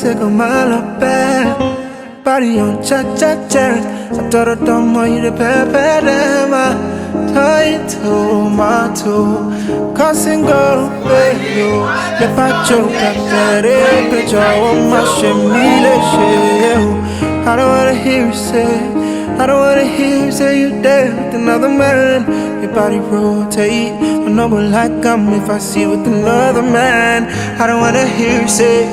take a mile up back. Body on cha-cha-cha. I thought I don't want you to pay Tie to my toe. Cuss and go, baby. Le pacho, capere, pecho, my shemile, I don't wanna hear you say, I don't wanna hear you say you there with another man. Your body rotate, I know but like I'm if I see with another man. I don't wanna hear you say,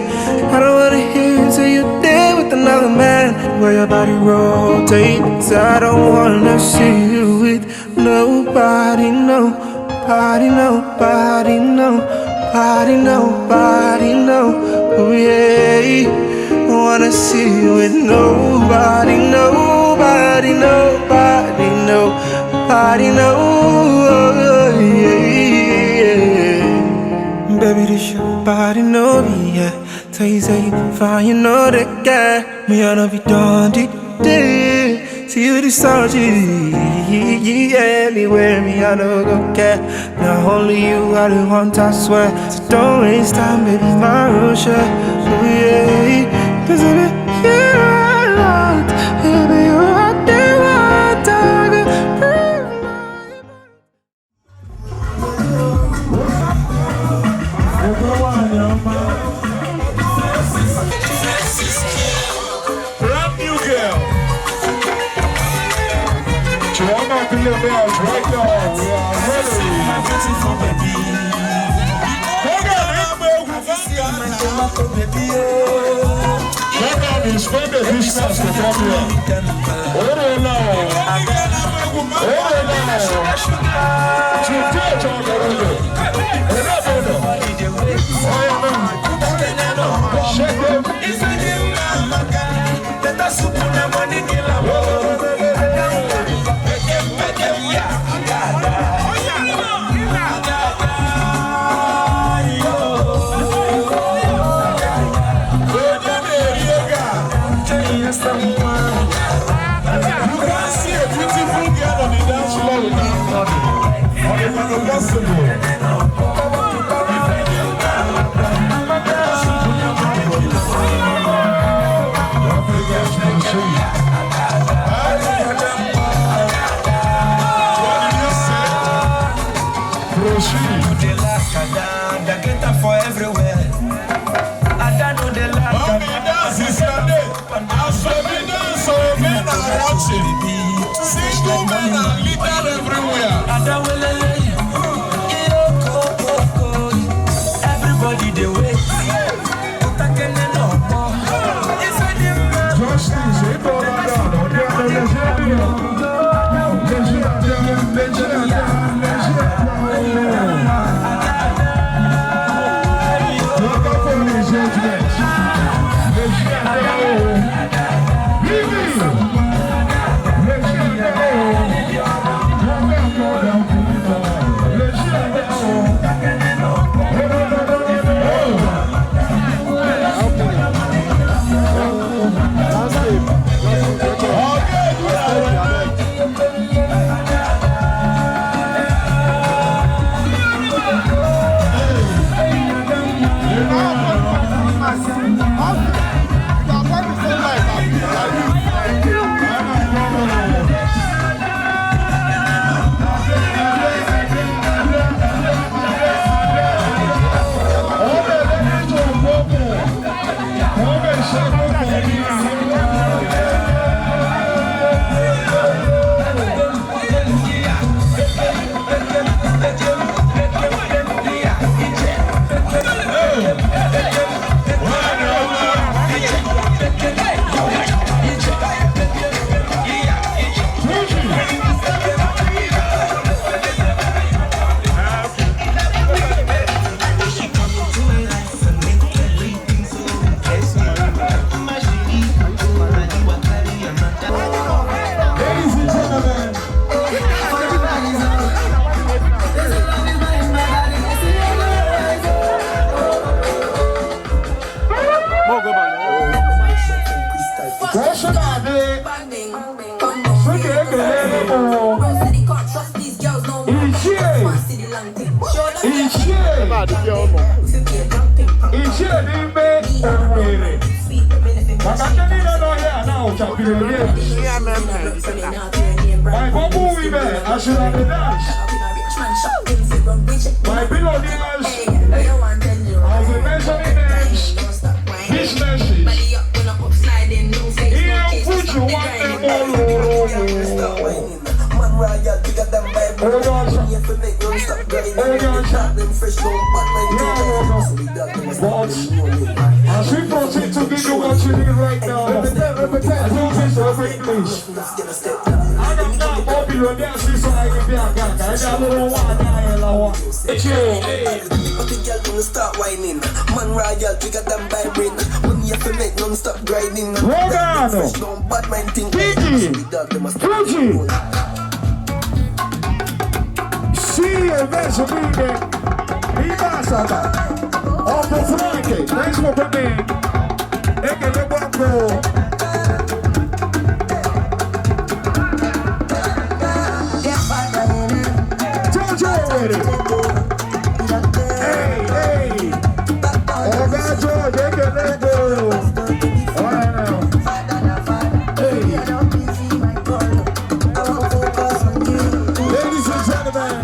I don't wanna hear you say you there with another man. Where your body rotates, I don't wanna see you with nobody, nobody, nobody, nobody, nobody, no. Oh yeah, I wanna see you with nobody, nobody, nobody, nobody, no. Oh yeah. Baby, this your body, no, yeah. Tell you say you fine, you know that guy. Me, I don't be done, day. See you this soldier, yeah, anywhere me, I don't go care. Not only you, I the want, I swear. So don't waste time, baby, my real shit. So yeah, cause if it, yeah, baby, you're out there, what I got. Brand new girl. Chihuahua Billy Bells right now. We are ready. My beautiful baby. Check out the spending distance to come here. Oh no. To touch on the road. Shake it. For everywhere. I don't know the life. Mommy, dance is your day. As for me, dance, so men are watching. Single men are littered everywhere. Everybody they wait. Justice, it all My bubble women, I should have the dance. My billionaires, I'll be mentioning names, businesses. Here, put you one name all over. Hold on, sir. As we proceed to give you what you need right now, I do this over English. I don't know what you are dancing so I can be a guy. I don't know what it's you. Start whining, man royal, trigger them by brain. When you have to make non-stop grinding. Hold on. Don't bad mind think. Fuji. See you next week. Ibasada. On the Friday. Thanks for coming. Eke le bako. Jojo ready. Hey. Oga George, eke le go. Ladies and gentlemen.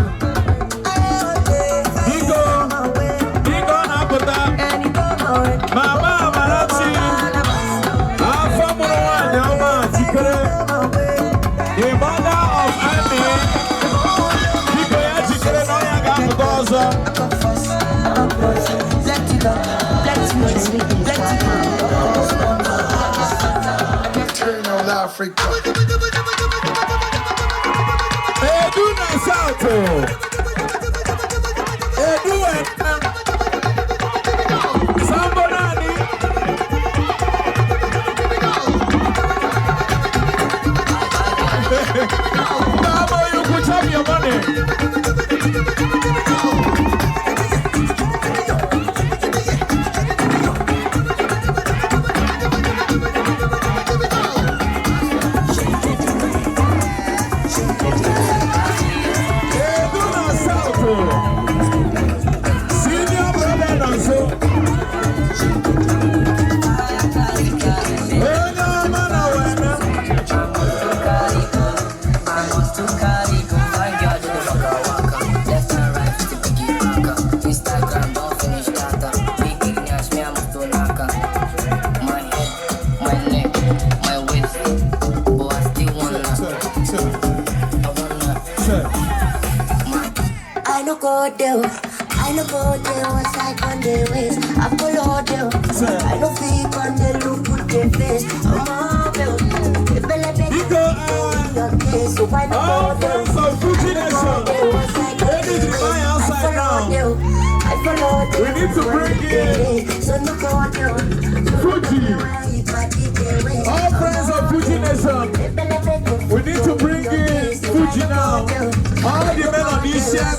Africa. Hey, do nice out. Hey, do it. Somebody. Mama, you could have your money. I no go there, what's like on the ways. I follow them. I no fake on the look with the face. I'm all built. If I let me go your case, so why not go there? I follow them. We need to bring in so no go there. Fuji. All friends of Fuji Nation. We need to bring in Fuji now. All the melodies here,